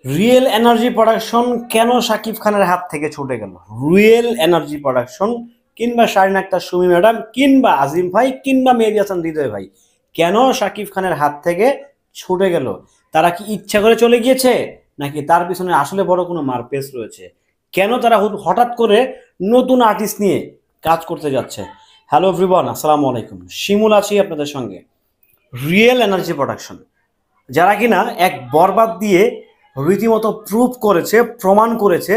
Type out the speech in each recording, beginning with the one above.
Real energy production কেন শাকিব খানের হাত থেকে ছুটে গেল? রিয়েল এনার্জি প্রোডাকশন কিংবা শারিন আক্তার সুমি ম্যাডাম কিংবা আজিম ভাই কিংবা মেহেদী হাসান হৃদয় ভাই কেন শাকিব খানের হাত থেকে ছুটে গেল? তারা কি ইচ্ছা করে চলে গিয়েছে, নাকি তার পিছনে আসলে বড় কোনো মারপেস রয়েছে? কেন তারা হঠাৎ করে নতুন আর্টিস্ট নিয়ে কাজ করতে যাচ্ছে? হ্যালো এভরিওয়ান, আসসালামু আলাইকুম। শিমুল আছি আপনাদের সঙ্গে। রিয়েল এনার্জি প্রোডাকশন যারা কিনা এক বরবাদ দিয়ে রীতিমতো প্রুভ করেছে, প্রমাণ করেছে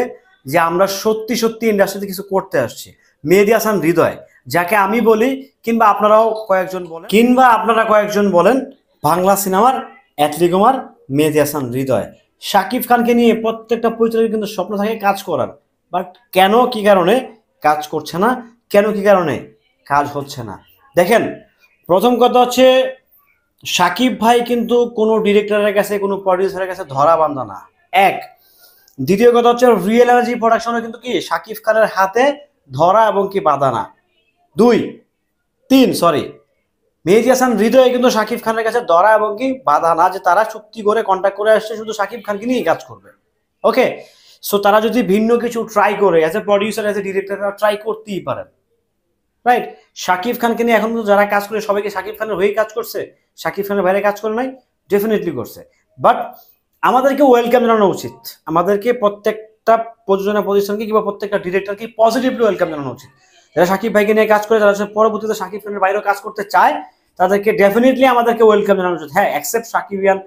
যে আমরা সত্যি সত্যি ইন্ডাস্ট্রিতে কিছু করতে আসছি। মেহেদী হাসান হৃদয়, যাকে আমি বলি আপনারা কয়েকজন বলেন বাংলা সিনেমার অ্যাটলিকুমার মেহেদী হাসান হৃদয়। শাকিব খানকে নিয়ে প্রত্যেকটা পরিচালকের কিন্তু স্বপ্ন থাকে কাজ করার, বাট কেন কি কারণে কাজ করছে না, কেন কি কারণে কাজ হচ্ছে না? দেখেন, প্রথম কথা হচ্ছে সাকিব ভাই কিন্তু কোনো ডিরেক্টরের কাছে, কোনো প্রডিউসারের কাছে ধরা বান্ধা না, এক। দ্বিতীয় কথা হচ্ছে রিয়েল এনার্জি প্রোডাকশনে কিন্তু কি সাকিব খানের হাতে ধরা এবং কি বাঁধা না। সরি, মেহেদী হাসান হৃদয়ে কিন্তু সাকিব খানের কাছে ধরা এবং কি বাঁধা না, যে তারা চুক্তি করে কন্ট্যাক্ট করে আসছে শুধু সাকিব খানকে নিয়ে কাজ করবে। ওকে, সো তারা যদি ভিন্ন কিছু ট্রাই করে, as a producer, as a director, try করতেই পারেন, রাইট? শাকিব খানকে নিয়ে এখন কিন্তু যারা কাজ করে সবাইকে শাকিব খানের হয়েই কাজ করছে, শাকিব খানের বাইরে কাজ করে নাই? ডেফিনেটলি করছে। বাট আমাদেরকে ওয়েলকাম জানানো উচিত, আমাদেরকে প্রত্যেকটা প্রযোজনা প্রতিষ্ঠানকে কিংবা প্রত্যেকটা ডিরেক্টরকে পজিটিভলি ওয়েলকাম জানানো উচিত। যারা শাকিব ভাইকে নিয়ে কাজ করে, যারা পরবর্তীতে শাকিব খানের বাইরেও কাজ করতে চায়, তাদেরকে ডেফিনেটলি আমাদেরকে ওয়েলকাম জানানো উচিত। হ্যাঁ, অ্যাকসেপ্ট শাকিবিয়ান,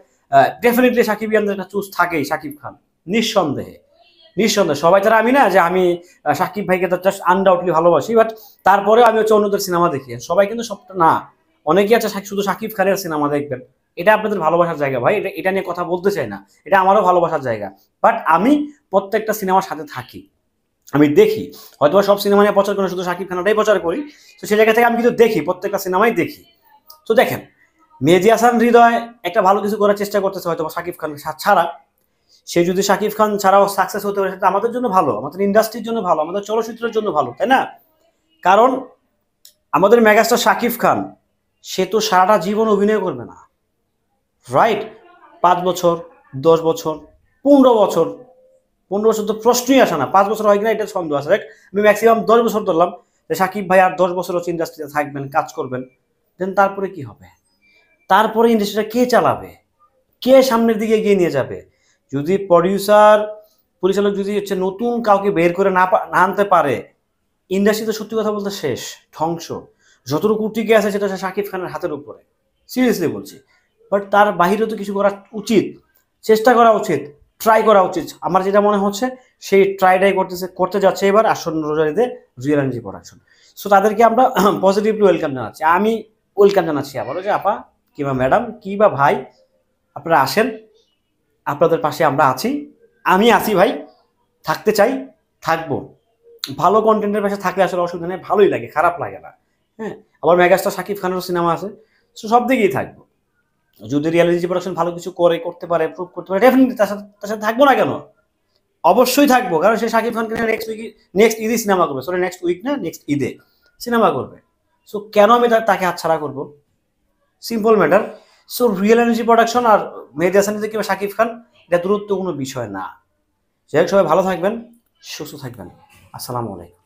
ডেফিনেটলি শাকিবিয়ানদের একটা চুজ থাকেই শাকিব খান, নিঃসন্দেহে। সবাই তারা আমি না যে আমি সাকিব ভাইকে তো জাস্ট আনডাউটলি ভালোবাসি, বাট তারপরে আমি হচ্ছে অন্যদের সিনেমা দেখি। সবাই কিন্তু সবটা না, অনেকেই আছে শুধু সাকিব খানের সিনেমা দেখবেন। এটা আপনাদের ভালোবাসার জায়গা ভাই, এটা নিয়ে কথা বলতে চাই না, এটা আমারও ভালোবাসার জায়গা। বাট আমি প্রত্যেকটা সিনেমার সাথে থাকি, আমি দেখি। হয়তো সব সিনেমা নিয়ে প্রচার করে শুধু সাকিব খানটাই প্রচার করি, তো সেই জায়গা থেকে আমি কিন্তু দেখি, প্রত্যেকটা সিনেমাই দেখি। তো দেখেন, মেহেদী হাসান হৃদয় একটা ভালো কিছু করার চেষ্টা করতেছে হয়তো সাকিব খান ছাড়া। সে যদি শাকিব খান ছাড়াও সাকসেস হতে পারে, সেটা আমাদের জন্য ভালো, আমাদের ইন্ডাস্ট্রির জন্য ভালো, আমাদের চলচ্চিত্রের জন্য ভালো, তাই না? কারণ আমাদের মেগাস্টার শাকিব খান, সে তো সারাটা জীবন অভিনয় করবে না, রাইট? 5 বছর, 10 বছর, 15 বছর, 15 বছর তো প্রশ্নই আসে না। 5 বছর হয় কিনা এটা সন্দেহ আছে। আমি ম্যাক্সিমাম 10 বছর ধরলাম যে সাকিব ভাই আর 10 বছর হচ্ছে ইন্ডাস্ট্রিতে থাকবেন, কাজ করবেন। দেন তারপরে কি হবে? তারপরে ইন্ডাস্ট্রিটা কে চালাবে? কে সামনের দিকে এগিয়ে নিয়ে যাবে? যদি প্রডিউসার, পরিচালক যদি হচ্ছে নতুন কাউকে বের করে না আনতে পারে, ইন্ডাস্ট্রিতে সত্যি কথা বলতে শেষ, ধ্বংস। যতটুকু টিকে আছে সেটা শাকিব খানের হাতের উপরে, সিরিয়াসলি বলছি। বাট তার বাহিরেও তো কিছু করা উচিত, চেষ্টা করা উচিত, ট্রাই করা উচিত। আমার যেটা মনে হচ্ছে সেই ট্রাইটাই করতে যাচ্ছে এবার আসন্ন রোজারিতে রিয়েল এনার্জি প্রোডাকশন। সো তাদেরকে আমরা পজিটিভলি ওয়েলকাম জানাচ্ছি। আমি ওয়েলকাম জানাচ্ছি আবারও যে আপা কিংবা ম্যাডাম কিংবা ভাই, আপনারা আসেন, আপনাদের পাশে আমরা আছি, আমি আছি ভাই, থাকতে চাই, থাকবো। ভালো কন্টেন্টের পাশে থাকলে আসলে অসুবিধা নেই, ভালোই লাগে, খারাপ লাগে না। হ্যাঁ, আবার মেগাস্টার শাকিব খানেরও সিনেমা আছে, সো সব দিকেই থাকবো। যদি রিয়েলিটি প্রোডাকশন ভালো কিছু করতে পারে, প্রুভ করতে পারে, ডেফিনেটলি তার সাথে থাকবো না কেন? অবশ্যই থাকবো, কারণ সে শাকিব খানকে নেক্সট ঈদে সিনেমা করবে, সরি নেক্সট উইক না, নেক্সট ঈদে সিনেমা করবে। সো কেন আমি তাকে হাতছাড়া করবো? Simple matter. So real energy production আর মেহেদী হাসান কিংবা শাকিব খান, এটা দূরত্ব কোনো বিষয় না। যাই হোক, সবাই ভালো থাকবেন, সুস্থ থাকবেন। আসসালামু আলাইকুম।